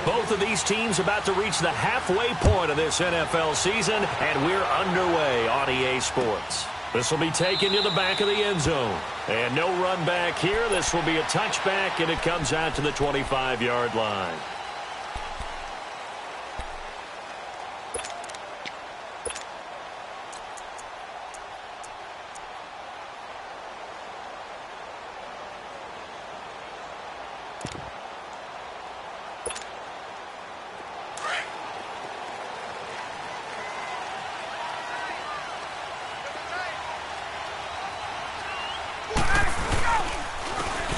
Both of these teams about to reach the halfway point of this NFL season, and we're underway on EA Sports. This will be taken to the back of the end zone. And no run back here. This will be a touchback, and it comes out to the 25-yard line.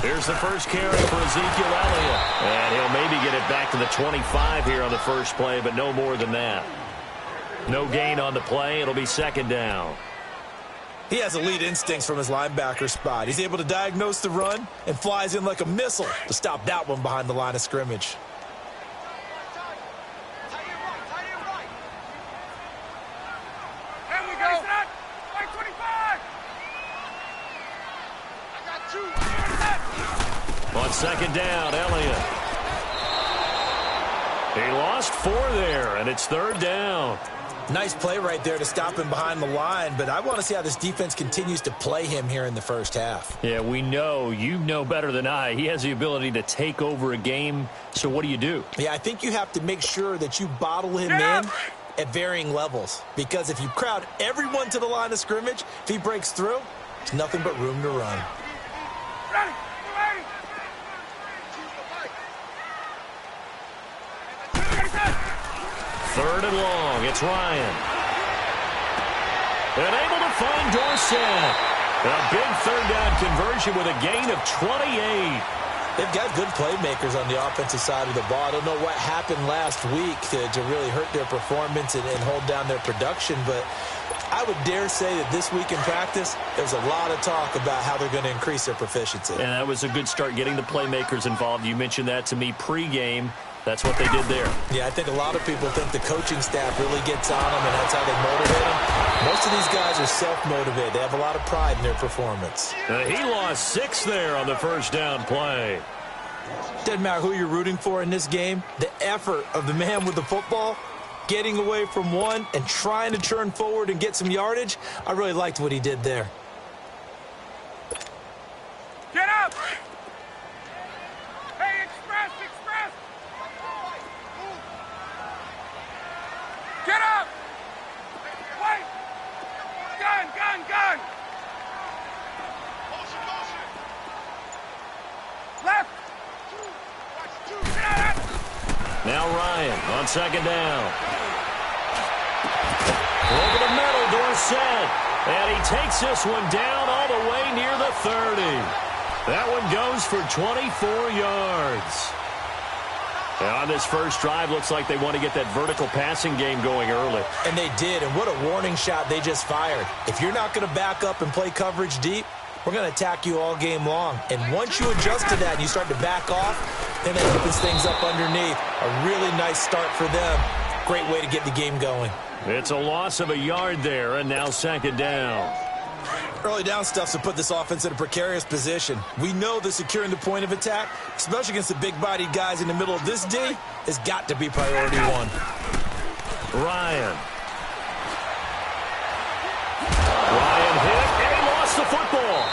Here's the first carry for Ezekiel Elliott. And he'll maybe get it back to the 25 here on the first play, but no more than that. No gain on the play. It'll be second down. He has elite instincts from his linebacker spot. He's able to diagnose the run and flies in like a missile to stop that one behind the line of scrimmage. On second down, Elliott. He lost 4 there, and it's third down. Nice play right there to stop him behind the line, but I want to see how this defense continues to play him here in the first half. Yeah, we know. You know better than I. He has the ability to take over a game, so what do? Yeah, I think you have to make sure that you bottle him in at varying levels, because if you crowd everyone to the line of scrimmage, if he breaks through, there's nothing but room to run. Ready. Third and long. It's Ryan. And able to find Dorsett. A big third down conversion with a gain of 28. They've got good playmakers on the offensive side of the ball. I don't know what happened last week to really hurt their performance and hold down their production, but I would dare say that this week in practice, there's a lot of talk about how they're going to increase their proficiency. And that was a good start getting the playmakers involved. You mentioned that to me pregame. That's what they did there. Yeah, I think a lot of people think the coaching staff really gets on them, and that's how they motivate them. Most of these guys are self-motivated. They have a lot of pride in their performance. He lost 6 there on the first down play. Doesn't matter who you're rooting for in this game. The effort of the man with the football, getting away from one and trying to turn forward and get some yardage, I really liked what he did there. Get up! Hey, express! Get up! Wait! Gun! Left! Now Ryan on second down. Over the middle, Dorsett. And he takes this one down all the way near the 30. That one goes for 24 yards. On this first drive, looks like they want to get that vertical passing game going early. And they did, and what a warning shot they just fired. If you're not going to back up and play coverage deep, we're going to attack you all game long. And once you adjust to that and you start to back off, then that opens things up underneath. A really nice start for them. Great way to get the game going. It's a loss of a yard there, and now second down. Early down stuff to put this offense in a precarious position. We know that securing the point of attack, especially against the big-bodied guys in the middle of this D, has got to be priority one. Ryan hit, and he lost the football.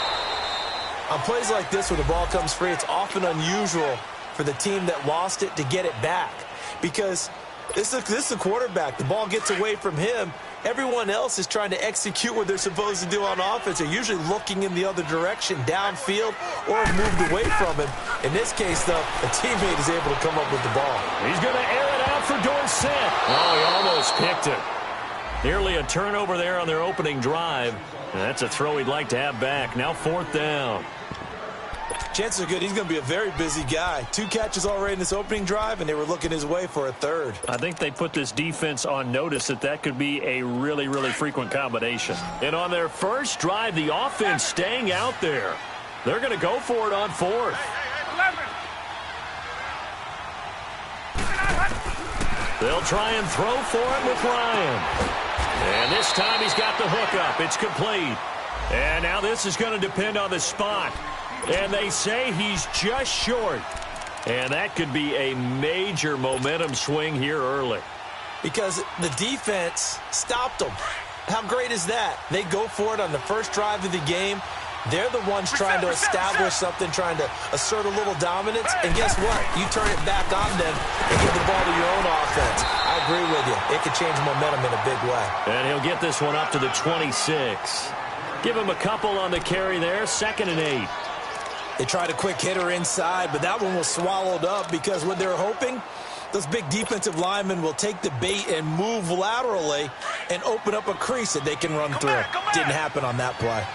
On plays like this where the ball comes free, it's often unusual for the team that lost it to get it back. Because this is a quarterback. The ball gets away from him. Everyone else is trying to execute what they're supposed to do on offense. They're usually looking in the other direction, downfield, or have moved away from him. In this case, though, a teammate is able to come up with the ball. He's going to air it out for Dorsett. Oh, he almost picked it. Nearly a turnover there on their opening drive. And that's a throw he'd like to have back. Now fourth down. Chances are good he's going to be a very busy guy. 2 catches already in this opening drive, and they were looking his way for a third. I think they put this defense on notice that could be a really, really frequent combination. And on their first drive, the offense staying out there. They're going to go for it on fourth. They'll try and throw for it with Ryan. And this time he's got the hook up. It's complete. And now this is going to depend on the spot. And they say he's just short. And that could be a major momentum swing here early. Because the defense stopped them. How great is that? They go for it on the first drive of the game. They're the ones trying to establish something, trying to assert a little dominance. And guess what? You turn it back on them and give the ball to your own offense. I agree with you. It could change momentum in a big way. And he'll get this one up to the 26. Give him a couple on the carry there. 2nd and 8. They tried a quick hitter inside, but that one was swallowed up because what they're hoping, those big defensive linemen will take the bait and move laterally and open up a crease that they can run through. Didn't happen on that play.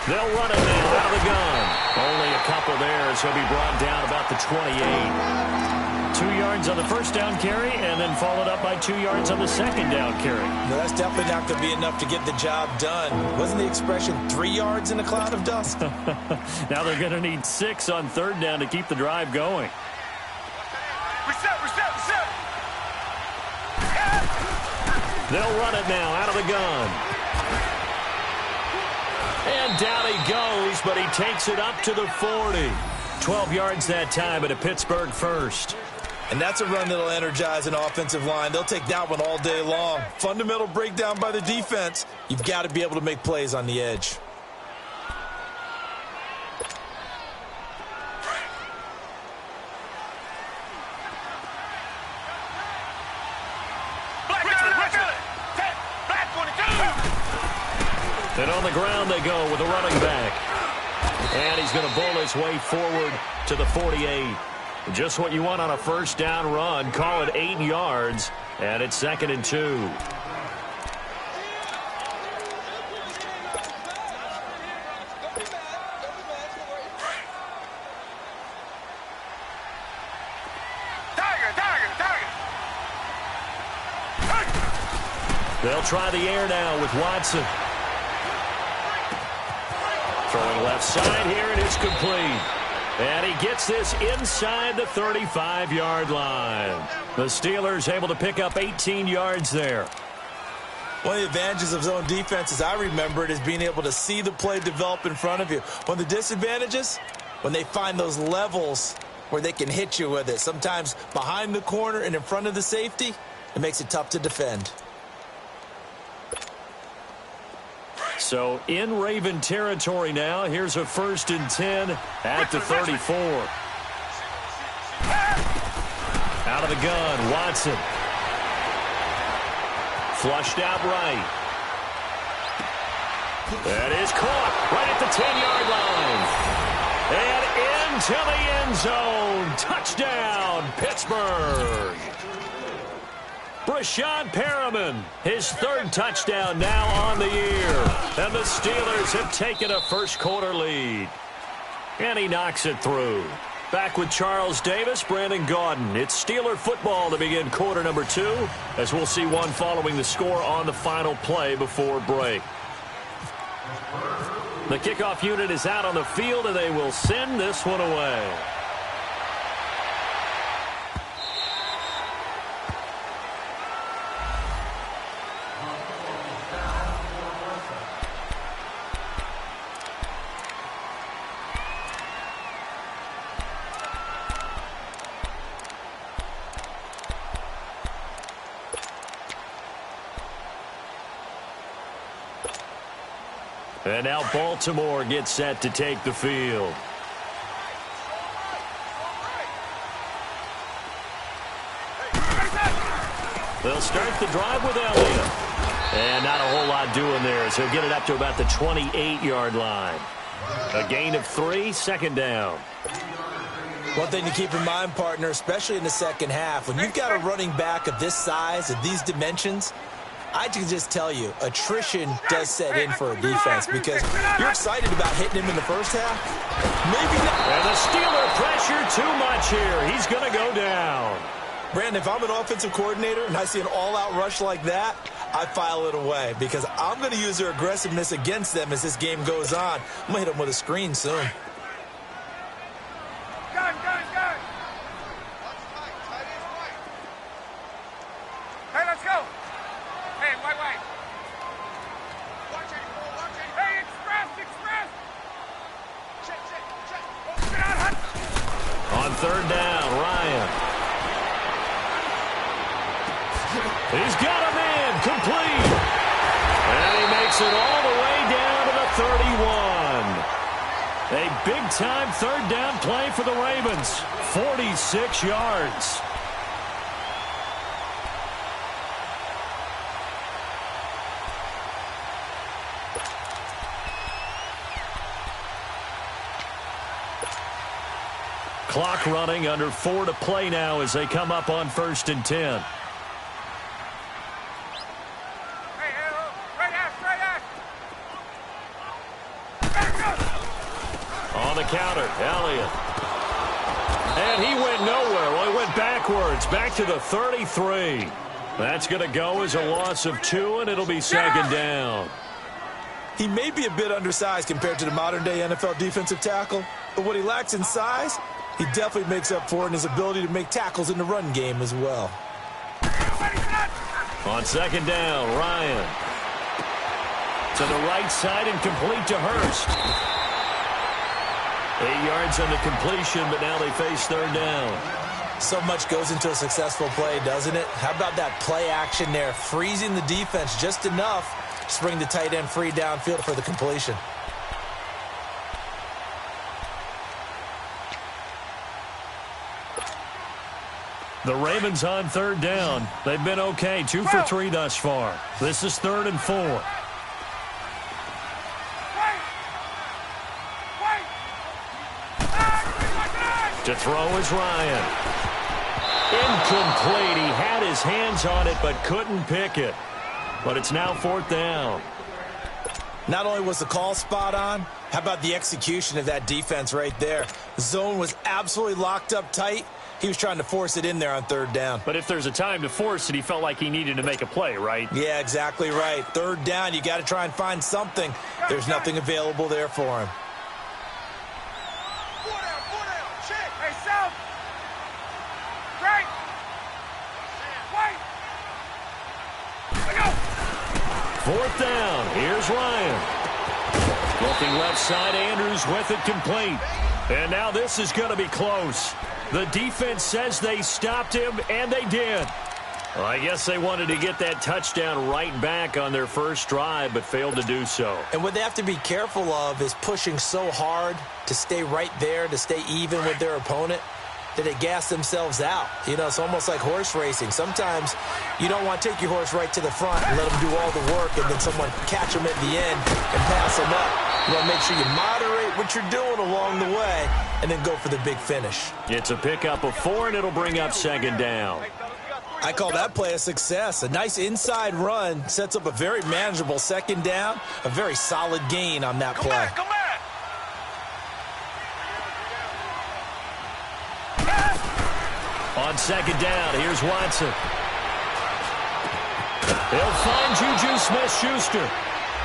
They'll run it now out of the gun. Only a couple there as he'll be brought down about the 28. 2 yards on the first down carry and then followed up by 2 yards on the second down carry. No, that's definitely not going to be enough to get the job done. Wasn't the expression 3 yards in a cloud of dust? Now they're going to need 6 on 3rd down to keep the drive going. Reset. They'll run it now out of the gun. And down he goes, but he takes it up to the 40. 12 yards that time at a Pittsburgh first. And that's a run that'll energize an offensive line. They'll take that one all day long. Fundamental breakdown by the defense. You've got to be able to make plays on the edge. And on the ground they go with a running back. And he's going to bowl his way forward to the 48. Just what you want on a first down run. Call it 8 yards. And it's 2nd and 2. They'll try the air now with Watson. Throwing left side here, and it's complete. And he gets this inside the 35-yard line. The Steelers able to pick up 18 yards there. One of the advantages of zone defense, as I remember it, is being able to see the play develop in front of you. One of the disadvantages, when they find those levels where they can hit you with it. Sometimes behind the corner and in front of the safety, it makes it tough to defend. So in Raven territory now. Here's a 1st and 10 at the 34. Out of the gun, Watson. Flushed out right. That is caught right at the 10-yard line. And into the end zone. Touchdown, Pittsburgh. Brashad Perriman, his 3rd touchdown now on the year. And the Steelers have taken a first-quarter lead. And he knocks it through. Back with Charles Davis, Brandon Gaudin. It's Steeler football to begin quarter number 2, as we'll see one following the score on the final play before break. The kickoff unit is out on the field, and they will send this one away. And now Baltimore gets set to take the field. They'll start the drive with Elliott. And not a whole lot doing there, so he'll get it up to about the 28-yard line. A gain of 3, 2nd down. One thing to keep in mind, partner, especially in the second half, when you've got a running back of this size, of these dimensions, I can just tell you, attrition does set in for a defense because you're excited about hitting him in the first half. Maybe not. And the Steeler pressure too much here. He's going to go down. Brandon, if I'm an offensive coordinator and I see an all-out rush like that, I file it away because I'm going to use their aggressiveness against them as this game goes on. I'm going to hit them with a screen soon. Gun. Hey, let's go. Hey, white. complete. And he makes it all the way down to the 31. A big-time third down play for the Ravens. 46 yards. Clock running, under 4 to play now as they come up on 1st and 10. On the counter, Elliott. And he went nowhere. Well, he went backwards, back to the 33. That's going to go as a loss of 2, and it'll be 2nd down. He may be a bit undersized compared to the modern-day NFL defensive tackle, but what he lacks in size, he definitely makes up for in his ability to make tackles in the run game as well. On 2nd down, Ryan. To the right side and complete to Hurst. 8 yards on the completion, but now they face 3rd down. So much goes into a successful play, doesn't it? How about that play action there, freezing the defense just enough to bring the tight end free downfield for the completion. The Ravens on 3rd down. They've been okay, 2 for 3 thus far. This is 3rd and 4. To throw is Ryan. Incomplete. He had his hands on it but couldn't pick it. But it's now 4th down. Not only was the call spot on, how about the execution of that defense right there? The zone was absolutely locked up tight. He was trying to force it in there on 3rd down. But if there's a time to force it, he felt like he needed to make a play, right? Yeah, exactly right. 3rd down, you got to try and find something. There's nothing available there for him. Fourth down. Here's Ryan. Looking left side, Andrews with it complete. And now this is going to be close. The defense says they stopped him, and they did. Well, I guess they wanted to get that touchdown right back on their first drive, but failed to do so. And what they have to be careful of is pushing so hard to stay right there, to stay even with their opponent, that they gas themselves out. You know, it's almost like horse racing. Sometimes you don't want to take your horse right to the front and let them do all the work, and then someone catch them at the end and pass them up. You want to make sure you moderate what you're doing along the way and then go for the big finish. It's a pickup of 4, and it'll bring up 2nd down. I call that play a success. A nice inside run sets up a very manageable 2nd down, a very solid gain on that play. Come back. On 2nd down, here's Watson. They'll find Juju Smith-Schuster.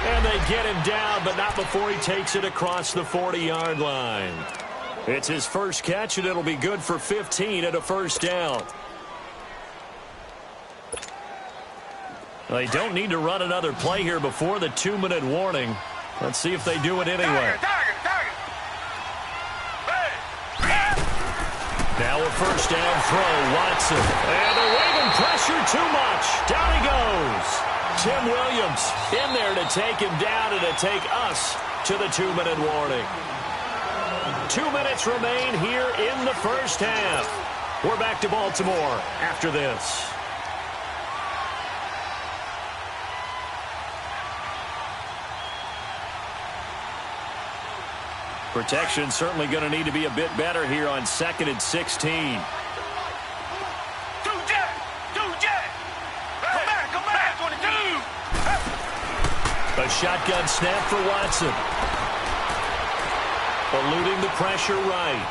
And they get him down, but not before he takes it across the 40-yard line. It's his first catch, and it'll be good for 15 at a 1st down. They don't need to run another play here before the 2-minute warning. Let's see if they do it anyway. Now a 1st down throw, Watson. And they're waving pressure too much. Down he goes. Tim Williams in there to take him down and to take us to the 2-minute warning. 2 minutes remain here in the first half. We're back to Baltimore after this. Protection certainly going to need to be a bit better here on 2nd and 16. A shotgun snap for Watson. Eluding the pressure right.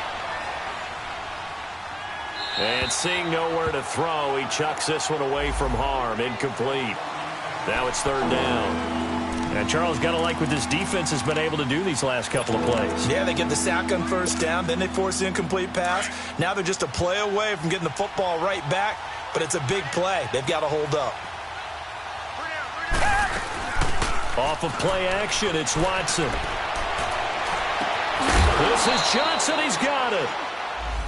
And seeing nowhere to throw, he chucks this one away from harm. Incomplete. Now it's 3rd down. And Charles, got to like what this defense has been able to do these last couple of plays. Yeah, they get the sack on 1st down, then they force the incomplete pass. Now they're just a play away from getting the football right back, but it's a big play. They've got to hold up. Off of play action, it's Watson. This is Johnson. He's got it.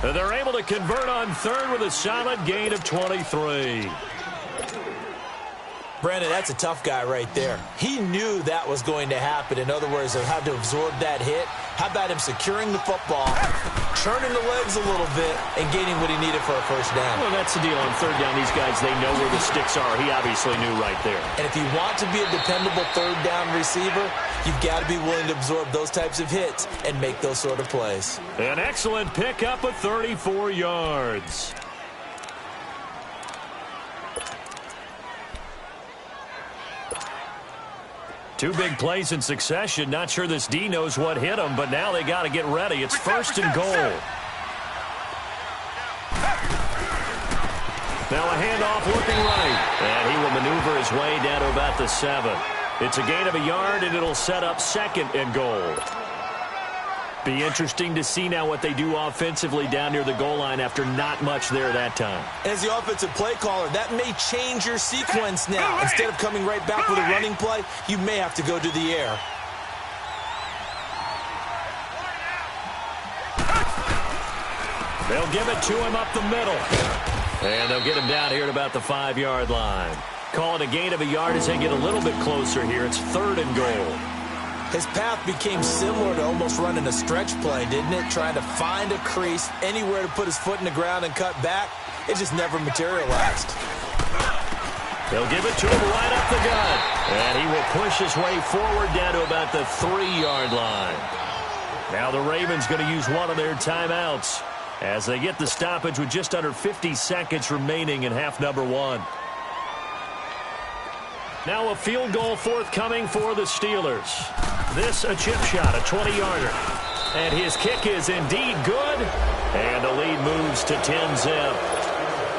And they're able to convert on 3rd with a solid gain of 23. Brandon, that's a tough guy right there. He knew that was going to happen. In other words, he'll have to absorb that hit. How about him securing the football, turning the legs a little bit, and gaining what he needed for a first down? Well, that's the deal. On third down, these guys, they know where the sticks are. He obviously knew right there. And if you want to be a dependable third down receiver, you've got to be willing to absorb those types of hits and make those sort of plays. An excellent pickup of 34 yards. Two big plays in succession. Not sure this D knows what hit him, but now they got to get ready. It's first and goal. Now a handoff looking right. And he will maneuver his way down to about the 7. It's a gain of a yard, and it'll set up second and goal. Be interesting to see now what they do offensively down near the goal line after not much there that time. As the offensive play caller, that may change your sequence now. Instead of coming right back with a running play, you may have to go to the air. They'll give it to him up the middle. And they'll get him down here at about the 5-yard line. Call it a gain of a yard as they get a little bit closer here. It's third and goal. His path became similar to almost running a stretch play, didn't it? Trying to find a crease, anywhere to put his foot in the ground and cut back. It just never materialized. They'll give it to him right up the gut. And he will push his way forward down to about the 3-yard line. Now the Ravens going to use one of their timeouts as they get the stoppage with just under 50 seconds remaining in half number 1. Now a field goal forthcoming for the Steelers. This a chip shot, a 20-yarder. And his kick is indeed good. And the lead moves to 10-zip.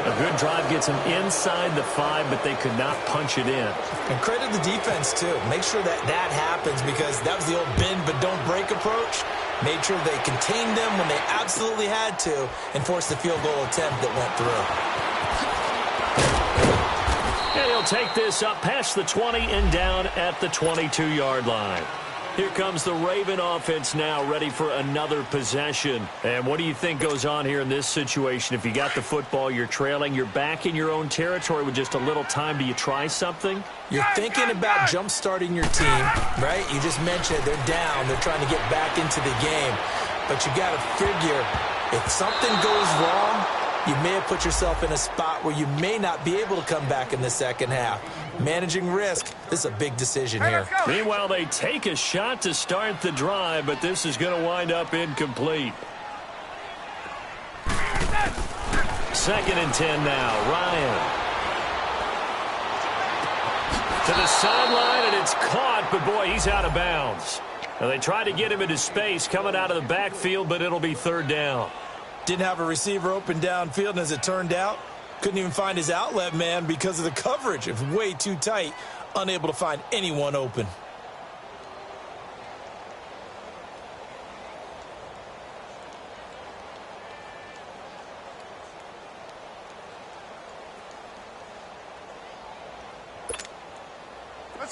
A good drive gets him inside the 5, but they could not punch it in. And credit the defense, too. Make sure that happens because that was the old bend but don't break approach. Made sure they contained them when they absolutely had to and forced the field goal attempt that went through. And he'll take this up past the 20 and down at the 22-yard line. Here comes the Raven offense now, ready for another possession. And what do you think goes on here in this situation? If you got the football, you're trailing, you're back in your own territory with just a little time. Do you try something? You're thinking about jump-starting your team, right? You just mentioned they're down. They're trying to get back into the game. But you got to figure if something goes wrong, you may have put yourself in a spot where you may not be able to come back in the second half. Managing risk, this is a big decision here. Meanwhile, they take a shot to start the drive, but this is going to wind up incomplete. Second and 10 now. Ryan. To the sideline, and it's caught, but boy, he's out of bounds. Now, they tried to get him into space coming out of the backfield, but it'll be third down. Didn't have a receiver open downfield, and as it turned out, couldn't even find his outlet man because of the coverage. It was way too tight, unable to find anyone open.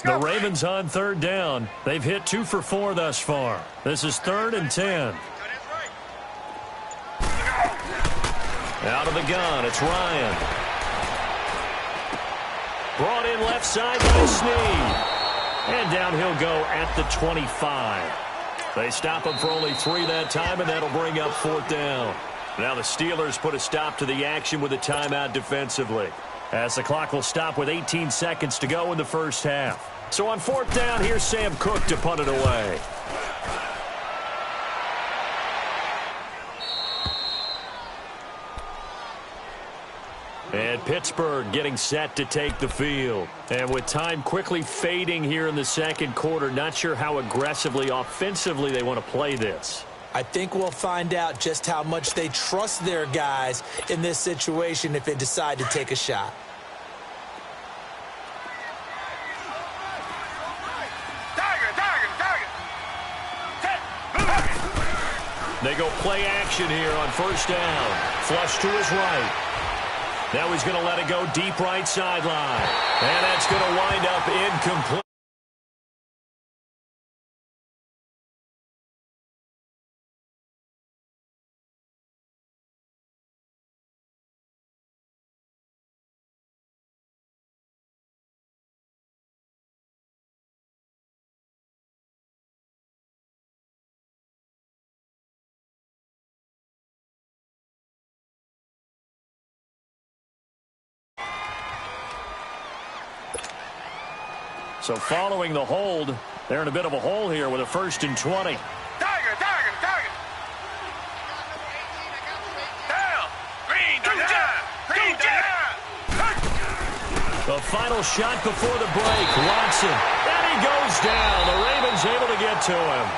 The Ravens on third down. They've hit 2 for 4 thus far. This is third and 10. Out of the gun, it's Ryan. Brought in left side by Snead. And down he'll go at the 25. They stop him for only 3 that time, and that'll bring up fourth down. Now the Steelers put a stop to the action with a timeout defensively, as the clock will stop with 18 seconds to go in the first half. So on fourth down, here's Sam Cook to punt it away. And Pittsburgh getting set to take the field. And with time quickly fading here in the second quarter, not sure how aggressively, offensively they want to play this. I think we'll find out just how much they trust their guys in this situation if they decide to take a shot. They go play action here on first down. Flush to his right. Now he's going to let it go deep right sideline. And that's going to wind up incomplete. So following the hold, they're in a bit of a hole here with a 1st and 20. Tiger. Down. Green down. The final shot before the break. Watson. And he goes down. The Ravens able to get to him.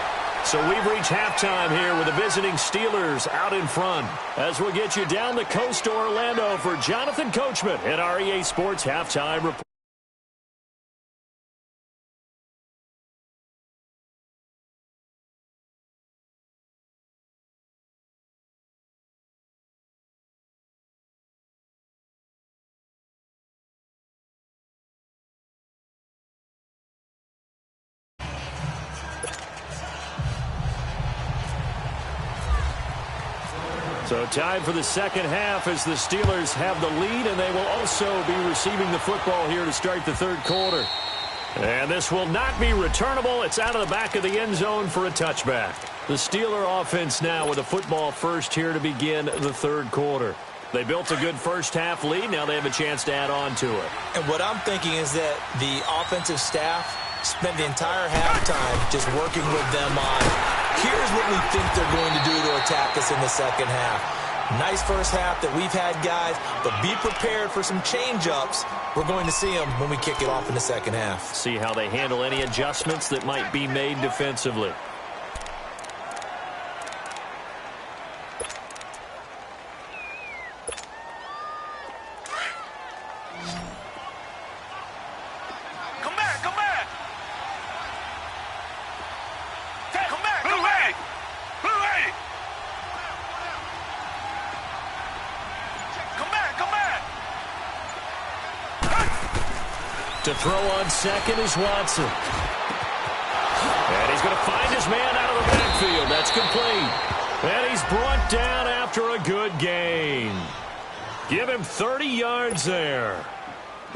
So we've reached halftime here with the visiting Steelers out in front. As we'll get you down the coast to Orlando for Jonathan Coachman at our EA Sports Halftime Report. So time for the second half as the Steelers have the lead, and they will also be receiving the football here to start the third quarter. And this will not be returnable. It's out of the back of the end zone for a touchback. The Steeler offense now with a football first here to begin the third quarter. They built a good first half lead. Now they have a chance to add on to it. And what I'm thinking is that the offensive staff spent the entire halftime just working with them on, here's what we think they're going to do to attack us in the second half. Nice first half that we've had, guys, but be prepared for some change-ups. We're going to see them when we kick it off in the second half. See how they handle any adjustments that might be made defensively. To throw on second is Watson. And he's going to find his man out of the backfield. That's complete. And he's brought down after a good gain. Give him 30 yards there.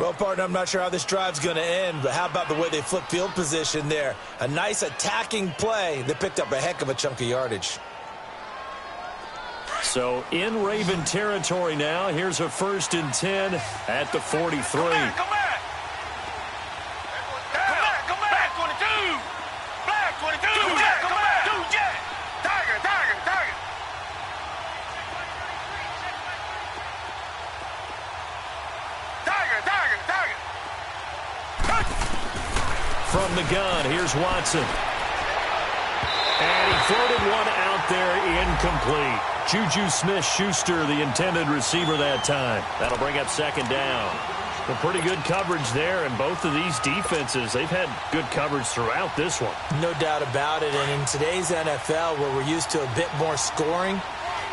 Well, partner, I'm not sure how this drive's going to end, but how about the way they flip field position there? A nice attacking play that picked up a heck of a chunk of yardage. So in Raven territory now. Here's a 1st and 10 at the 43. Come back. From the gun, here's Watson. And he floated one out there incomplete. Juju Smith-Schuster, the intended receiver that time. That'll bring up second down. But pretty good coverage there, and both of these defenses, they've had good coverage throughout this one. No doubt about it, and in today's NFL, where we're used to a bit more scoring,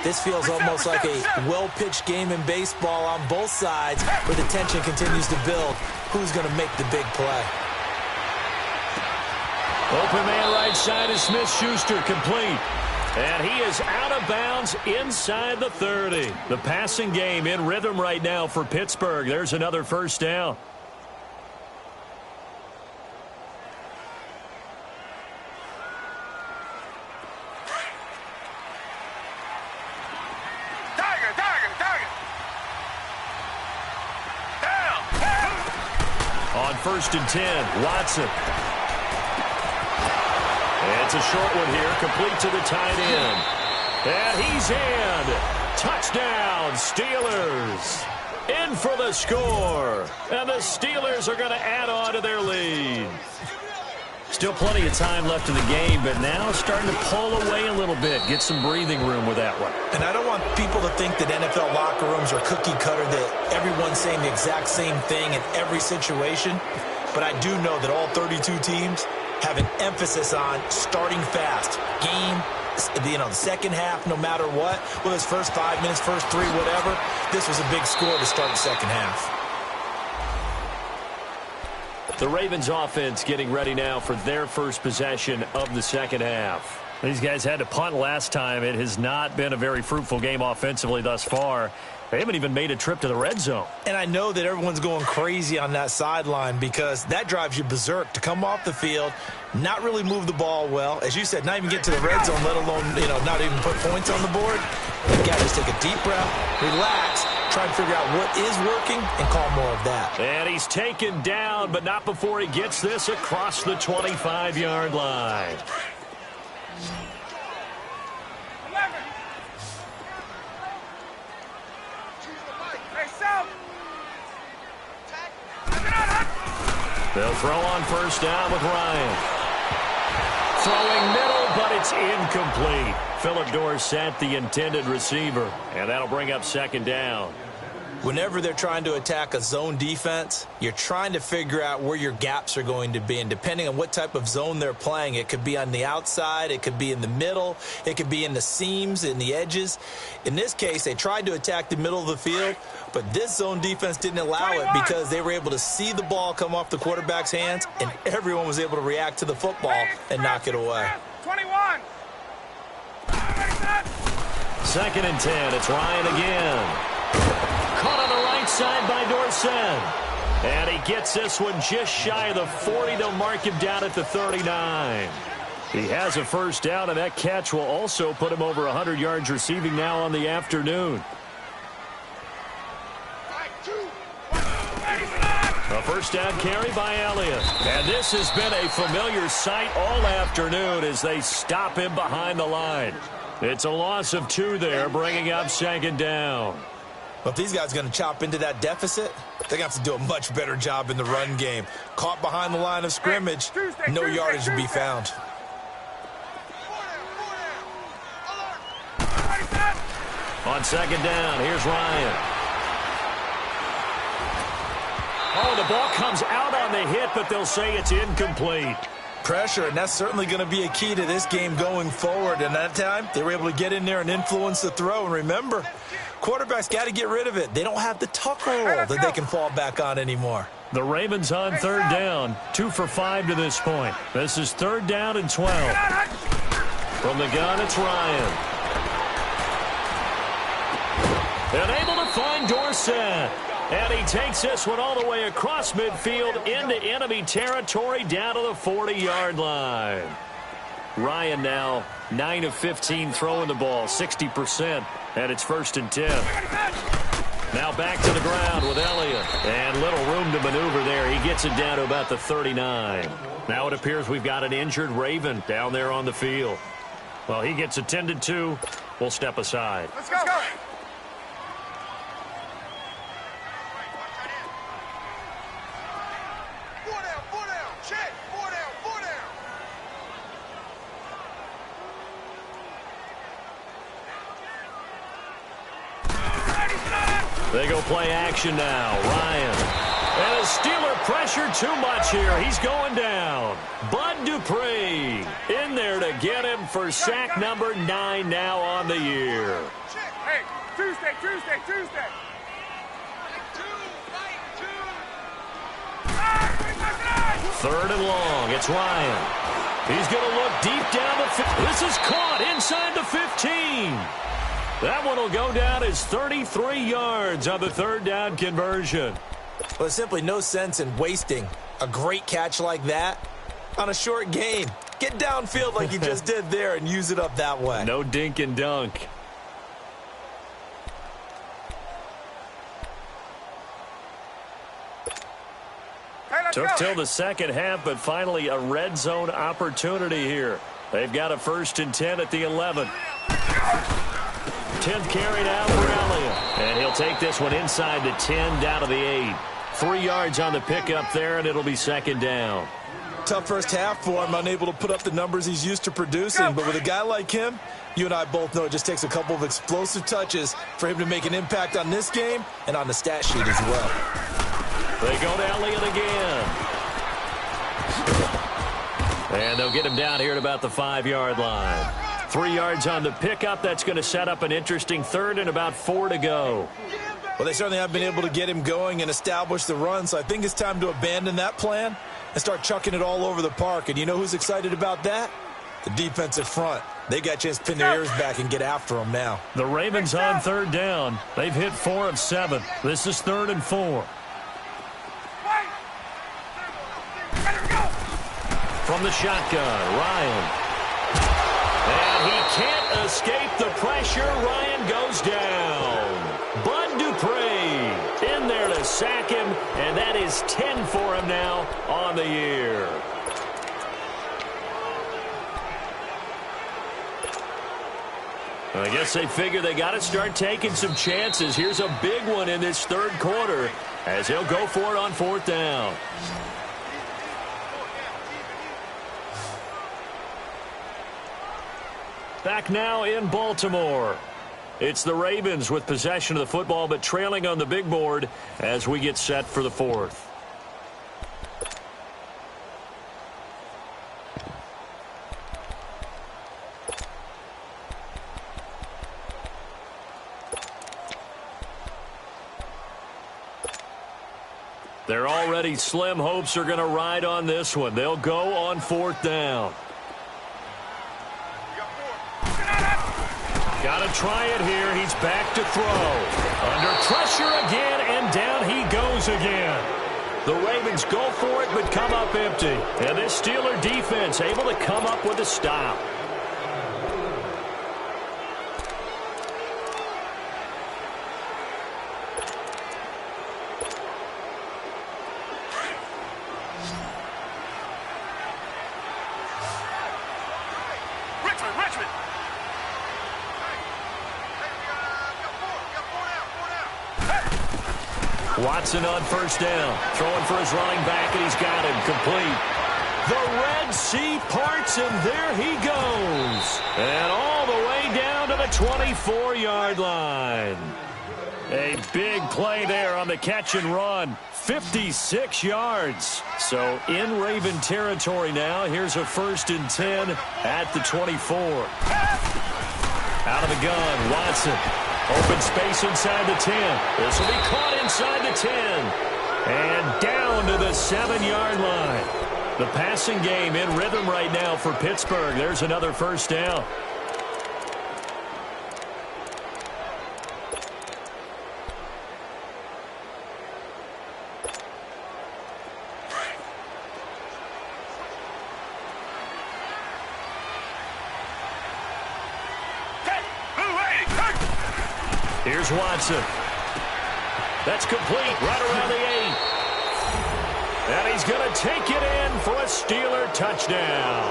this feels almost like a well-pitched game in baseball on both sides, where the tension continues to build. Who's going to make the big play? Open man right side is Smith-Schuster, complete. And he is out of bounds inside the 30. The passing game in rhythm right now for Pittsburgh. There's another first down. Tiger. Down. On 1st and 10, Watson. It's a short one here, complete to the tight end. And he's in. Touchdown, Steelers. In for the score. And the Steelers are going to add on to their lead. Still plenty of time left in the game, but now starting to pull away a little bit. Get some breathing room with that one. And I don't want people to think that NFL locker rooms are cookie cutter, that everyone's saying the exact same thing in every situation. But I do know that all 32 teams have an emphasis on starting fast. Game, the second half, no matter what. Well, his first 5 minutes, first 3, whatever. This was a big score to start the second half. The Ravens offense getting ready now for their first possession of the second half. These guys had to punt last time. It has not been a very fruitful game offensively thus far. They haven't even made a trip to the red zone. And I know that everyone's going crazy on that sideline because that drives you berserk to come off the field, not really move the ball well. As you said, not even get to the red zone, let alone, not even put points on the board. You got to just take a deep breath, relax, try and figure out what is working and call more of that. And he's taken down, but not before he gets this across the 25-yard line. They'll throw on first down with Ryan. Throwing middle, but it's incomplete. Philip Dorsett, the intended receiver, and that'll bring up second down. Whenever they're trying to attack a zone defense, you're trying to figure out where your gaps are going to be. And depending on what type of zone they're playing, it could be on the outside, it could be in the middle, it could be in the seams, in the edges. In this case, they tried to attack the middle of the field, but this zone defense didn't allow it because they were able to see the ball come off the quarterback's hands, and everyone was able to react to the football and knock it away. 21. Second and 10. It's Ryan again. Caught on the right side by Dorsett. And he gets this one just shy of the 40. They'll mark him down at the 39. He has a first down, and that catch will also put him over 100 yards receiving now on the afternoon. A first down carry by Elliott. And this has been a familiar sight all afternoon as they stop him behind the line. It's a loss of 2 there, bringing up second down. But if these guys are going to chop into that deficit, they're going to have to do a much better job in the run game. Caught behind the line of scrimmage, no yardage to be found. On second down, here's Ryan. Oh, the ball comes out on the hit, but they'll say it's incomplete. Pressure, and that's certainly going to be a key to this game going forward. And that time, they were able to get in there and influence the throw. And remember, quarterbacks got to get rid of it. They don't have the tuck roll that they can fall back on anymore. The Ravens on third down, 2 for 5 to this point. This is third down and 12. From the gun, it's Ryan. And able to find Dorsett. And he takes this one all the way across midfield into enemy territory down to the 40-yard line. Ryan now 9 of 15 throwing the ball, 60%, and it's first and 10. Now back to the ground with Elliott. And little room to maneuver there. He gets it down to about the 39. Now it appears we've got an injured Raven down there on the field. Well, he gets attended to. We'll step aside. Let's go. They go play action now. Ryan. And a Steeler pressure too much here. He's going down. Bud Dupree in there to get him for sack number 9 now on the year. Hey, Tuesday. Third and long. It's Ryan. He's going to look deep down the field. This is caught inside the 15. That one will go down as 33 yards on the third down conversion. Well, there's simply no sense in wasting a great catch like that on a short game. Get downfield like you just did there and use it up that way. No dink and dunk. Took till the second half, but finally a red zone opportunity here. They've got a first and 10 at the 11. 10th carry now for Elliott. And he'll take this one inside the 10 down to the 8. 3 yards on the pickup there, and it'll be second down. Tough first half for him, unable to put up the numbers he's used to producing. But with a guy like him, you and I both know it just takes a couple of explosive touches for him to make an impact on this game and on the stat sheet as well. They go to Elliott again. And they'll get him down here at about the 5-yard line. 3 yards on the pickup. That's going to set up an interesting third and about 4 to go. Well, they certainly have been able to get him going and establish the run, so I think it's time to abandon that plan and start chucking it all over the park. And you know who's excited about that? The defensive front. They got a chance to pin their ears back and get after him now. The Ravens on third down. They've hit 4 of 7. This is 3rd and 4. From the shotgun, Ryan. And he can't escape the pressure. Ryan goes down. Bud Dupree And that is 10 for him now on the year. I guess they figure they got to start taking some chances. Here's a big one in this third quarter as he'll go for it on 4th down. Back now in Baltimore. It's the Ravens with possession of the football, but trailing on the big board as we get set for the 4th. They're already slim hopes are going to ride on this one. They'll go on 4th down. Got to try it here. He's back to throw. Under pressure again, and down he goes again. The Ravens go for it, but come up empty. And this Steeler defense able to come up with a stop. Watson on 1st down. Throwing for his running back, and he's got him complete. The Red Sea parts, and there he goes. And all the way down to the 24-yard line. A big play there on the catch and run. 56 yards. So in Raven territory now. Here's a 1st and 10 at the 24. Out of the gun, Watson. Open space inside the 10. This will be caught inside the 10. And down to the 7-yard line. The passing game in rhythm right now for Pittsburgh. There's another 1st down. Here's Watson. That's complete right around the 8. And he's going to take it in for a Steeler touchdown.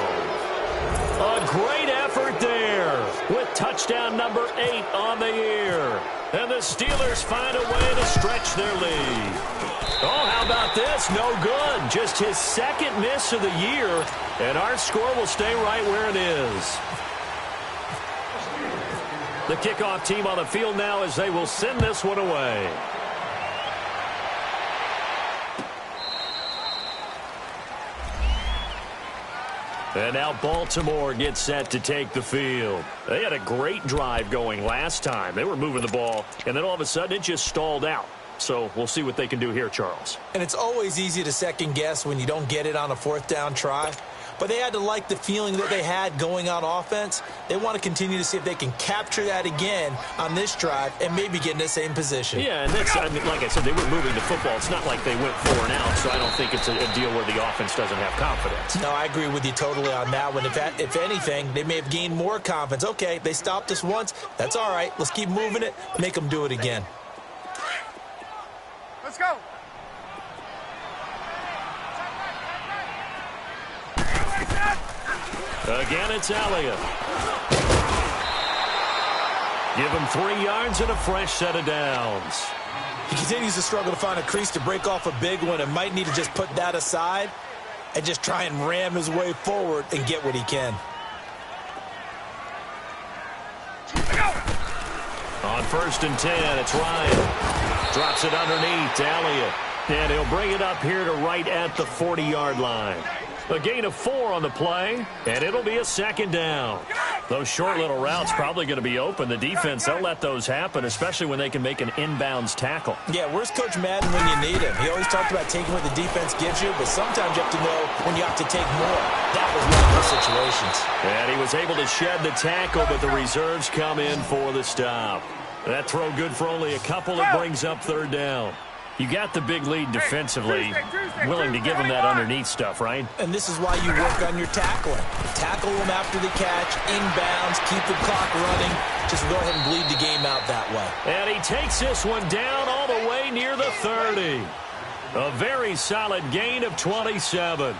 A great effort there with touchdown number 8 on the year. And the Steelers find a way to stretch their lead. Oh, how about this? No good. Just his 2nd miss of the year. And our score will stay right where it is. The kickoff team on the field now as they will send this one away. And now Baltimore gets set to take the field. They had a great drive going last time. They were moving the ball, and then all of a sudden it just stalled out. So we'll see what they can do here, Charles. And it's always easy to second guess when you don't get it on a 4th down try. But they had to like the feeling that they had going on offense. They want to continue to see if they can capture that again on this drive and maybe get in the same position. Yeah, and that's, I mean, like I said, they were moving the football. It's not like they went 4 and out, so I don't think it's a deal where the offense doesn't have confidence. No, I agree with you totally on that one. If anything, they may have gained more confidence. Okay, they stopped us once. That's all right. Let's keep moving it. Make them do it again. Let's go. Again, it's Elliott. Give him 3 yards and a fresh set of downs. He continues to struggle to find a crease to break off a big one and might need to just put that aside and just try and ram his way forward and get what he can. On 1st and 10, it's Ryan. Drops it underneath to Elliott. And he'll bring it up here to right at the 40-yard line. A gain of 4 on the play, and it'll be a 2nd down. Those short little routes probably going to be open. The defense, they'll let those happen, especially when they can make an inbounds tackle. Yeah, where's Coach Madden when you need him? He always talked about taking what the defense gives you, but sometimes you have to know when you have to take more. That was one of those situations. And he was able to shed the tackle, but the reserves come in for the stop. That throw good for only a couple. It brings up 3rd down. You got the big lead defensively, willing to give them that underneath stuff, right? And this is why you work on your tackling. Tackle them after the catch, inbounds, keep the clock running. Just go ahead and bleed the game out that way. And he takes this one down all the way near the 30. A very solid gain of 27.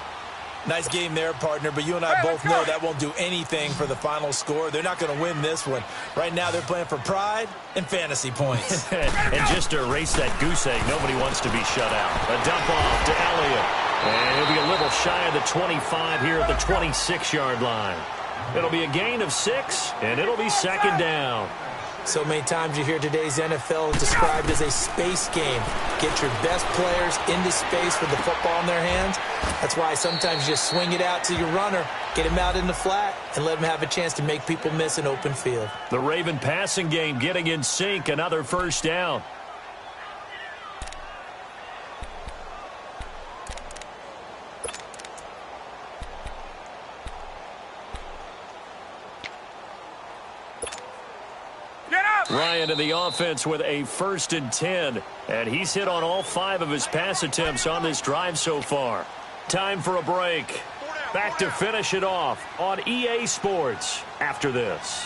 Nice game there, partner, but you and I both know that won't do anything for the final score. They're not going to win this one. Right now, they're playing for pride and fantasy points. And just to erase that goose egg, nobody wants to be shut out. A dump off to Elliott. And he'll be a little shy of the 25 here at the 26-yard line. It'll be a gain of 6, and it'll be second down. So many times you hear today's NFL described as a space game. Get your best players into space with the football in their hands. That's why sometimes you just swing it out to your runner, get him out in the flat, and let him have a chance to make people miss an open field. The Raven passing game getting in sync, another first down. Ryan in the offense with a 1st and 10. And he's hit on all 5 of his pass attempts on this drive so far. Time for a break. Back to finish it off on EA Sports after this.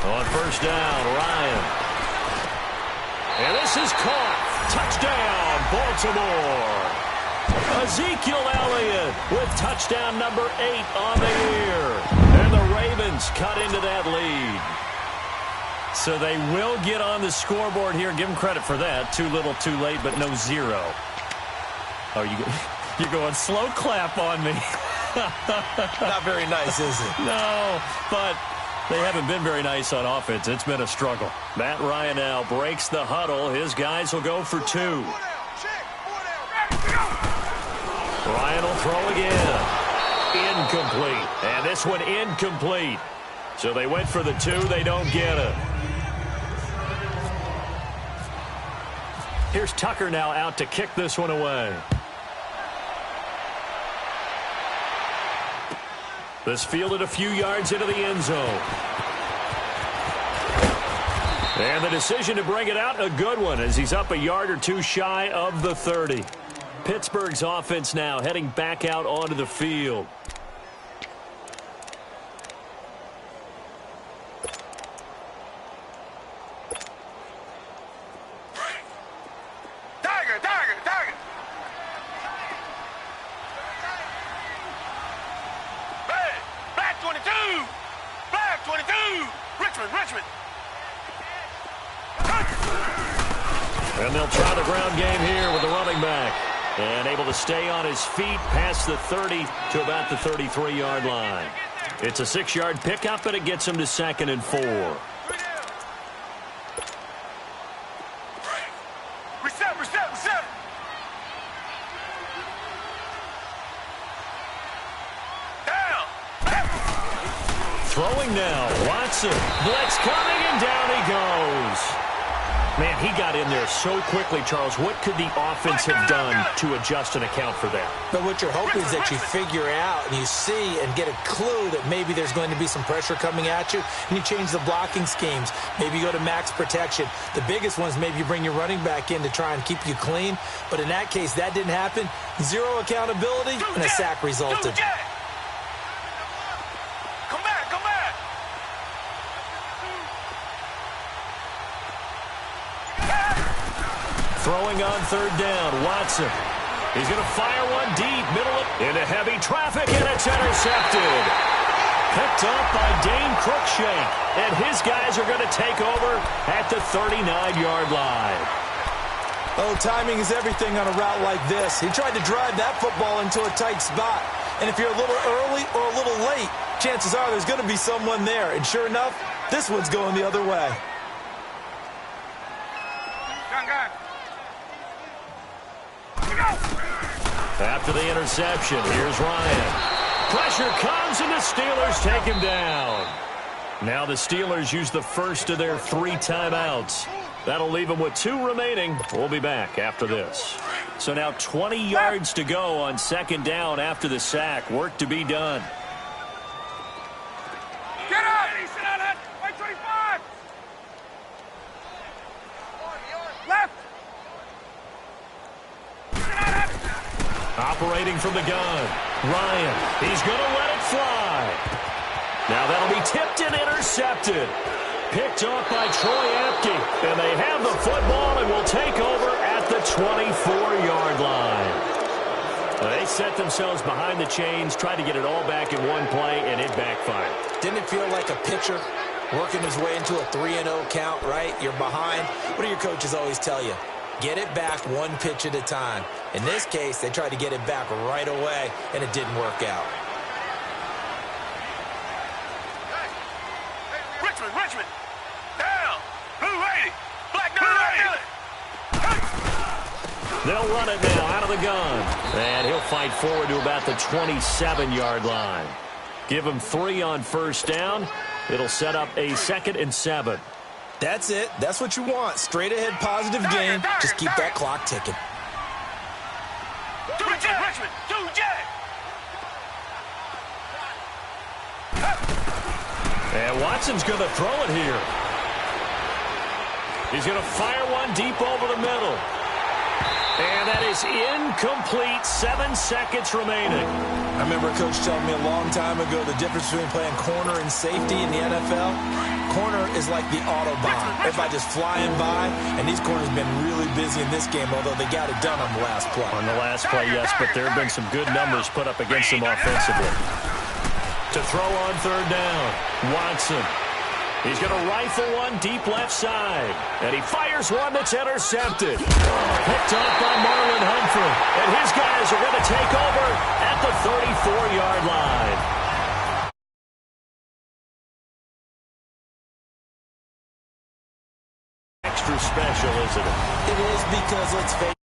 On first down, Ryan. And this is caught. Touchdown, Baltimore. Ezekiel Elliott with touchdown number 8 on the year. And the Ravens cut into that lead. So they will get on the scoreboard here. Give them credit for that. Too little, too late, but no 0. Oh, you're going slow clap on me. Not very nice, is it? No, but they haven't been very nice on offense. It's been a struggle. Matt Ryan now breaks the huddle. His guys will go for 2. Ryan will throw again. Incomplete. And this one incomplete. So they went for the 2. They don't get it. Here's Tucker now out to kick this one away. This fielded a few yards into the end zone. And the decision to bring it out, a good one, as he's up a yard or 2 shy of the 30. Pittsburgh's offense now heading back out onto the field. And they'll try the ground game here with the running back. And able to stay on his feet past the 30 to about the 33-yard line. It's a 6-yard pickup, and it gets him to 2nd and 4. Reset. Throwing now, Watson. Blitz coming, and down he goes. Man, he got in there so quickly, Charles. What could the offense have done to adjust and account for that? But what you're hoping is that you figure out and you see and get a clue that maybe there's going to be some pressure coming at you, and you change the blocking schemes. Maybe you go to max protection. The biggest one is maybe you bring your running back in to try and keep you clean. But in that case, that didn't happen. 0 accountability, and a sack resulted. Throwing on 3rd down, Watson. He's going to fire one deep, middle into heavy traffic, and it's intercepted. Picked up by Dane Cruikshank, and his guys are going to take over at the 39-yard line. Oh, timing is everything on a route like this. He tried to drive that football into a tight spot. And if you're a little early or a little late, chances are there's going to be someone there. And sure enough, this one's going the other way. After the interception, here's Ryan. Pressure comes, and the Steelers take him down. Now the Steelers use the first of their 3 timeouts. That'll leave them with 2 remaining. We'll be back after this. So now 20 yards to go on 2nd down after the sack. Work to be done. Operating from the gun. Ryan, he's going to let it fly. Now that'll be tipped and intercepted. Picked off by Troy Apke. And they have the football and will take over at the 24-yard line. They set themselves behind the chains, tried to get it all back in one play, and it backfired. Didn't it feel like a pitcher working his way into a 3-0 count, right? You're behind. What do your coaches always tell you? Get it back one pitch at a time. In this case, they tried to get it back right away, and it didn't work out. Richmond. Down. Blue 80. Black 80. They'll run it now out of the gun. And he'll fight forward to about the 27-yard line. Give him 3 on first down. It'll set up a 2nd and 7. That's it. That's what you want. Straight ahead positive game. Just keep that clock ticking. Richmond. 2-J. And Watson's going to throw it here. He's going to fire one deep over the middle. And that is incomplete. 7 seconds remaining. I remember a coach telling me a long time ago the difference between playing corner and safety in the NFL. Corner is like the Autobahn. Everybody just flying by, and these corners have been really busy in this game, although they got it done on the last play. On the last play, yes, but there have been some good numbers put up against them offensively. To throw on third down, Watson. He's going to rifle one deep left side. And he fires one that's intercepted. Picked off by Marlon Humphrey. And his guys are going to take over at the 34-yard line. Extra special, isn't it? It is because, let's face it,